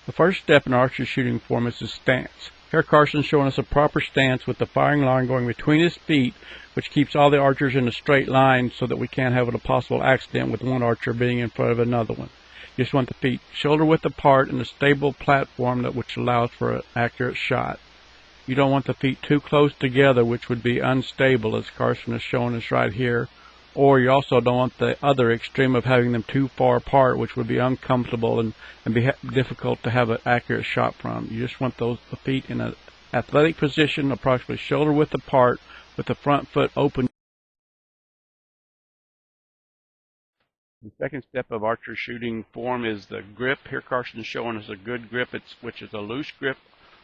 The first step in archery shooting form is his stance. Here Carson's showing us a proper stance with the firing line going between his feet, which keeps all the archers in a straight line so that we can't have a possible accident with one archer being in front of another one. You just want the feet shoulder width apart in a stable platform which allows for an accurate shot. You don't want the feet too close together, which would be unstable, as Carson is showing us right here. Or you also don't want the other extreme of having them too far apart, which would be uncomfortable and be difficult to have an accurate shot from. You just want the feet in an athletic position, approximately shoulder width apart, with the front foot open. The second step of archery shooting form is the grip. Here Carson is showing us a good grip, which is a loose grip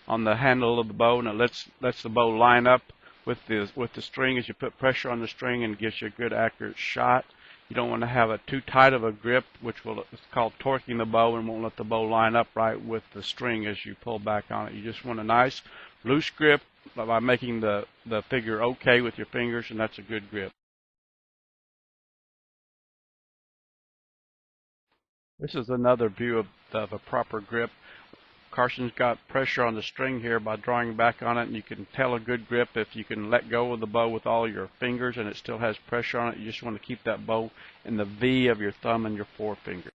on the handle of the bow, and it lets the bow line up with the string as you put pressure on the string, and gives you a good accurate shot. You don't want to have it too tight of a grip, which it's called torquing the bow, and won't let the bow line up right with the string as you pull back on it. You just want a nice loose grip by making the figure okay with your fingers, and that's a good grip. This is another view of a proper grip. Carson's got pressure on the string here by drawing back on it, and you can tell a good grip if you can let go of the bow with all your fingers and it still has pressure on it. You just want to keep that bow in the V of your thumb and your forefinger.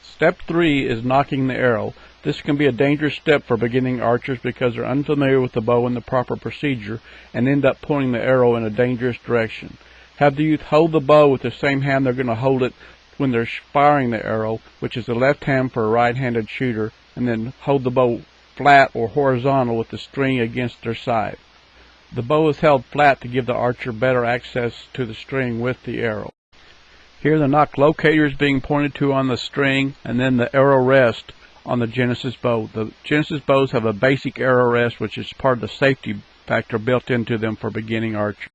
Step 3 is nocking the arrow. This can be a dangerous step for beginning archers because they're unfamiliar with the bow and the proper procedure and end up pulling the arrow in a dangerous direction. Have the youth hold the bow with the same hand they're going to hold it when they're firing the arrow, which is the left hand for a right-handed shooter, and then hold the bow flat or horizontal with the string against their side. The bow is held flat to give the archer better access to the string with the arrow. Here the nock locator is being pointed to on the string, and then the arrow rest on the Genesis bow. The Genesis bows have a basic arrow rest, which is part of the safety factor built into them for beginning archery.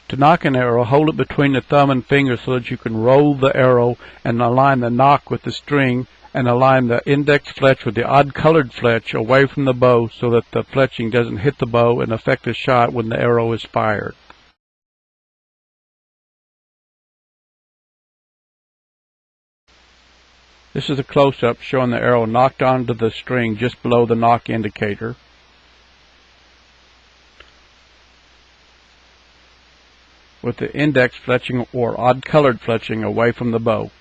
To nock an arrow, hold it between the thumb and finger so that you can roll the arrow and align the nock with the string, and align the index fletch with the odd-colored fletch away from the bow so that the fletching doesn't hit the bow and affect the shot when the arrow is fired. This is a close-up showing the arrow knocked onto the string just below the nock indicator. With the index fletching or odd-colored fletching away from the bow.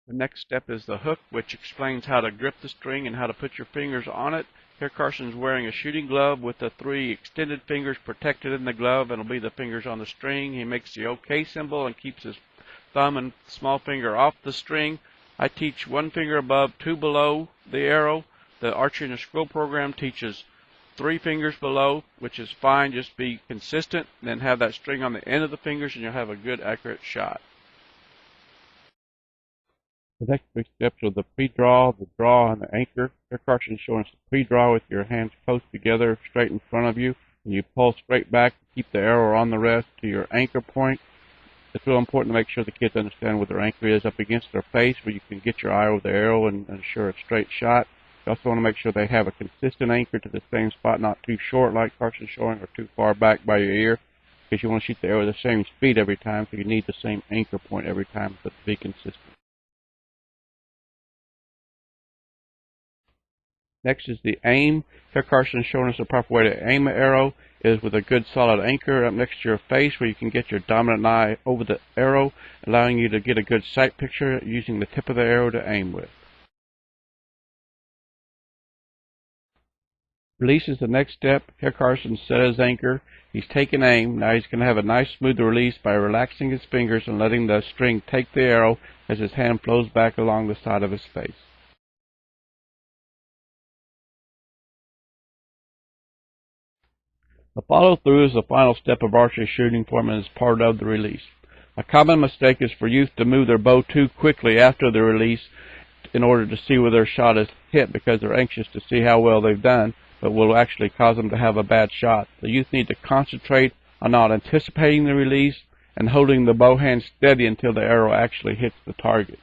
The next step is the hook, which explains how to grip the string and how to put your fingers on it. Here Carson's wearing a shooting glove with the 3 extended fingers protected in the glove, and it'll be the fingers on the string. He makes the OK symbol and keeps his thumb and small finger off the string. I teach 1 finger above, 2 below the arrow. The Archery in a Scroll program teaches 3 fingers below, which is fine. Just be consistent, and then have that string on the end of the fingers, and you'll have a good, accurate shot. The next 3 steps are the pre-draw, the draw, and the anchor. Here Carson is showing us the pre-draw with your hands close together, straight in front of you, and you pull straight back to keep the arrow on the rest to your anchor point. It's real important to make sure the kids understand where their anchor is up against their face, where you can get your eye over the arrow and ensure a straight shot. You also want to make sure they have a consistent anchor to the same spot, not too short like Carson's showing, or too far back by your ear, because you want to shoot the arrow at the same speed every time, so you need the same anchor point every time, but to be consistent. Next is the aim. Here Carson is showing us the proper way to aim an arrow is with a good solid anchor up next to your face, where you can get your dominant eye over the arrow, allowing you to get a good sight picture using the tip of the arrow to aim with. Release is the next step. Here Carson set his anchor. He's taken aim. Now he's going to have a nice smooth release by relaxing his fingers and letting the string take the arrow as his hand flows back along the side of his face. The follow-through is the final step of archery shooting form and is part of the release. A common mistake is for youth to move their bow too quickly after the release in order to see where their shot is hit, because they're anxious to see how well they've done, but will actually cause them to have a bad shot. The youth need to concentrate on not anticipating the release and holding the bow hand steady until the arrow actually hits the target.